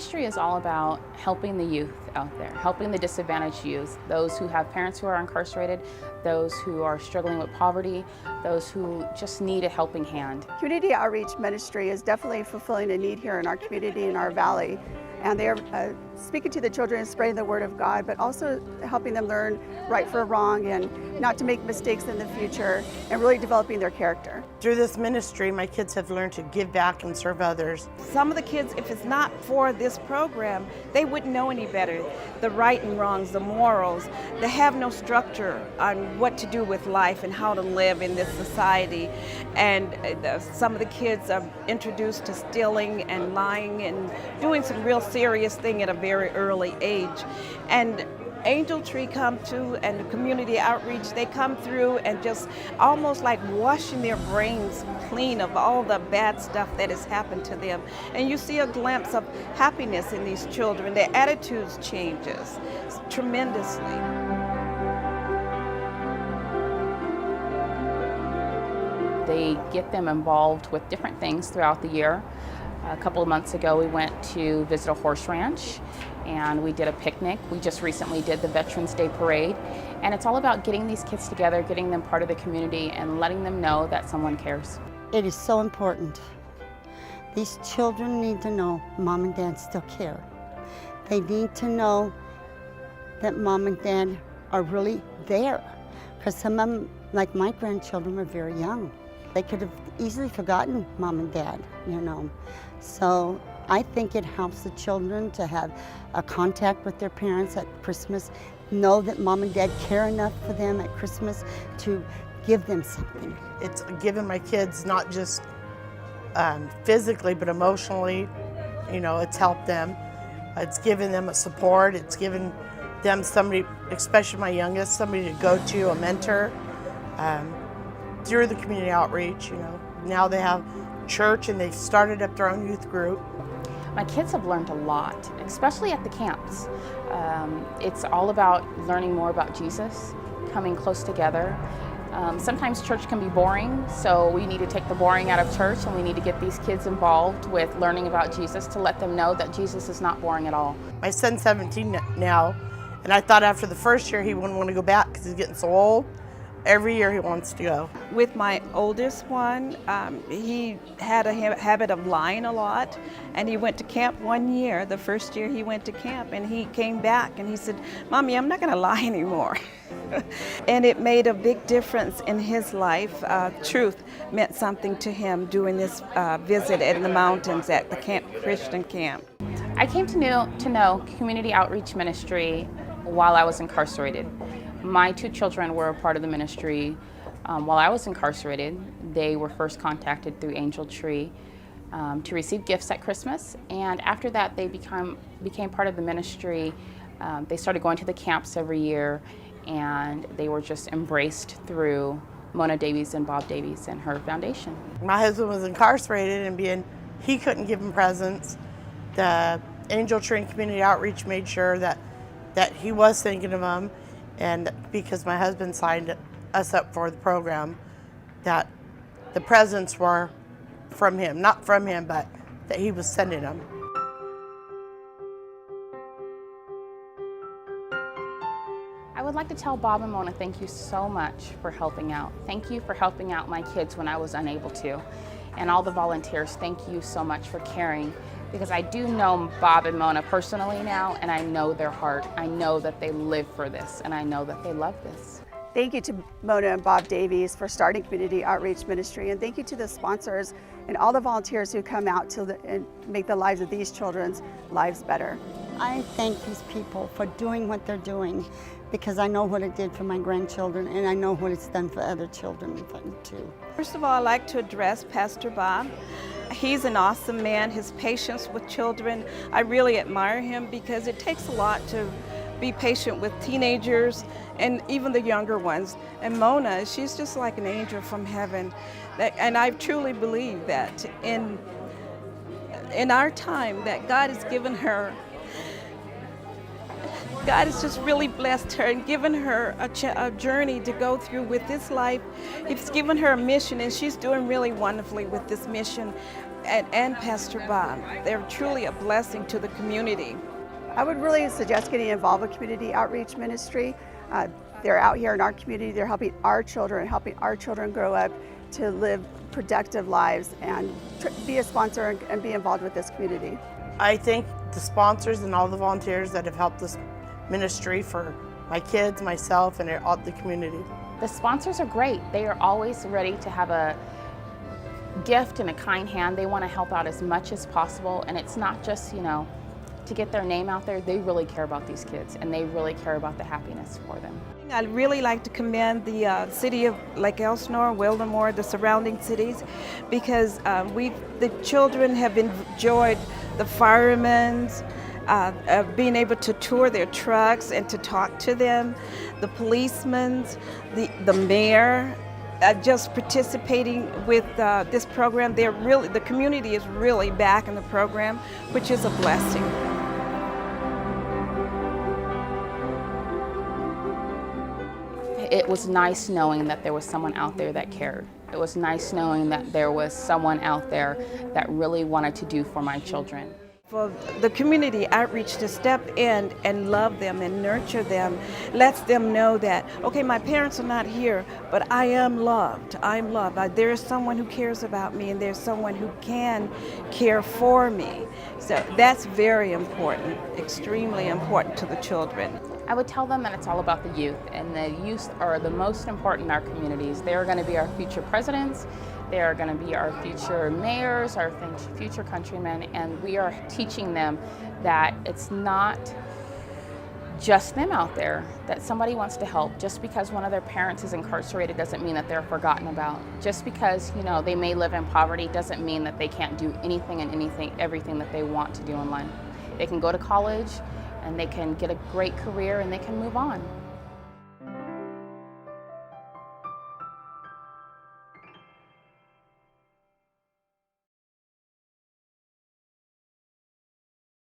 ministry is all about helping the youth out there, helping the disadvantaged youth, those who have parents who are incarcerated, those who are struggling with poverty, those who just need a helping hand. Community outreach ministry is definitely fulfilling a need here in our community, in our valley. And they are speaking to the children and spreading the word of God, but also helping them learn right from wrong and not to make mistakes in the future, and really developing their character. Through this ministry, my kids have learned to give back and serve others. Some of the kids, if it's not for this program, they wouldn't know any better. The right and wrongs, the morals, they have no structure on what to do with life and how to live in this society. And some of the kids are introduced to stealing and lying and doing some real serious thing at a very early age. And Angel Tree come to, and the community outreach, they come through and just almost like washing their brains clean of all the bad stuff that has happened to them. And you see a glimpse of happiness in these children. Their attitudes changes tremendously. They get them involved with different things throughout the year. A couple of months ago, we went to visit a horse ranch and we did a picnic. We just recently did the Veterans Day Parade. And it's all about getting these kids together, getting them part of the community, and letting them know that someone cares. It is so important. These children need to know mom and dad still care. They need to know that mom and dad are really there. Because some of them, like my grandchildren, were very young. They could have easily forgotten mom and dad, you know. So I think it helps the children to have a contact with their parents at Christmas, know that mom and dad care enough for them at Christmas to give them something. It's given my kids not just physically, but emotionally, you know, it's helped them. It's given them a support. It's given them somebody, especially my youngest, somebody to go to, a mentor. Through the community outreach, you know, now they have church and they've started up their own youth group. My kids have learned a lot, especially at the camps. It's all about learning more about Jesus, coming close together. Sometimes church can be boring, so we need to take the boring out of church and we need to get these kids involved with learning about Jesus to let them know that Jesus is not boring at all. My son's 17 now, and I thought after the first year he wouldn't want to go back because he's getting so old. Every year he wants to go. With my oldest one, he had a habit of lying a lot, and he went to camp one year, the first year he went to camp, and he came back and he said, "Mommy, I'm not going to lie anymore." And it made a big difference in his life. Truth meant something to him during this visit in the mountains at the Christian camp. I came to know community outreach ministry while I was incarcerated. My two children were a part of the ministry while I was incarcerated. They were first contacted through Angel Tree to receive gifts at Christmas, and after that they became part of the ministry. They started going to the camps every year, and they were just embraced through Mona Davies and Bob Davies and her foundation. My husband was incarcerated, and he couldn't give him presents. The Angel Tree and Community Outreach made sure that he was thinking of them. And because my husband signed us up for the program, that the presents were from him, not from him, but that he was sending them. I would like to tell Bob and Mona thank you so much for helping out. Thank you for helping out my kids when I was unable to. And all the volunteers, thank you so much for caring, because I do know Bob and Mona personally now, and I know their heart. I know that they live for this, and I know that they love this. Thank you to Mona and Bob Davies for starting community outreach ministry, and thank you to the sponsors and all the volunteers who come out and make the lives of these children's lives better. I thank these people for doing what they're doing, because I know what it did for my grandchildren, and I know what it's done for other children too. First of all, I'd like to address Pastor Bob. He's an awesome man. His patience with children, I really admire him, because it takes a lot to be patient with teenagers and even the younger ones. And Mona, she's just like an angel from heaven. And I truly believe that in our time that God has given her, God has just really blessed her and given her a journey to go through with this life. He's given her a mission, and she's doing really wonderfully with this mission. and Pastor Bob. They're truly a blessing to the community. I would really suggest getting involved with community outreach ministry. They're out here in our community. They're helping our children grow up to live productive lives and be a sponsor and be involved with this community. I thank the sponsors and all the volunteers that have helped this ministry for my kids, myself, and all the community. The sponsors are great. They are always ready to have a gift and a kind hand. They want to help out as much as possible, and it's not just, to get their name out there. They really care about these kids, and they really care about the happiness for them. I'd really like to commend the city of Lake Elsinore, Wildermore, the surrounding cities, because the children have enjoyed the firemen's, being able to tour their trucks and to talk to them, the policemen, the mayor, just participating with this program. The community is really backing the program, which is a blessing. It was nice knowing that there was someone out there that cared. It was nice knowing that there was someone out there that really wanted to do for my children. For the community outreach to step in and love them and nurture them, lets them know that, okay, my parents are not here, but I am loved. I'm loved. There is someone who cares about me, and there's someone who can care for me. So that's very important, extremely important to the children. I would tell them that it's all about the youth, and the youth are the most important in our communities. They are going to be our future presidents. They are going to be our future mayors, our future countrymen, and we are teaching them that it's not just them out there, that somebody wants to help. Just because one of their parents is incarcerated doesn't mean that they're forgotten about. Just because, they may live in poverty doesn't mean that they can't do anything and everything that they want to do in life. They can go to college, and they can get a great career, and they can move on.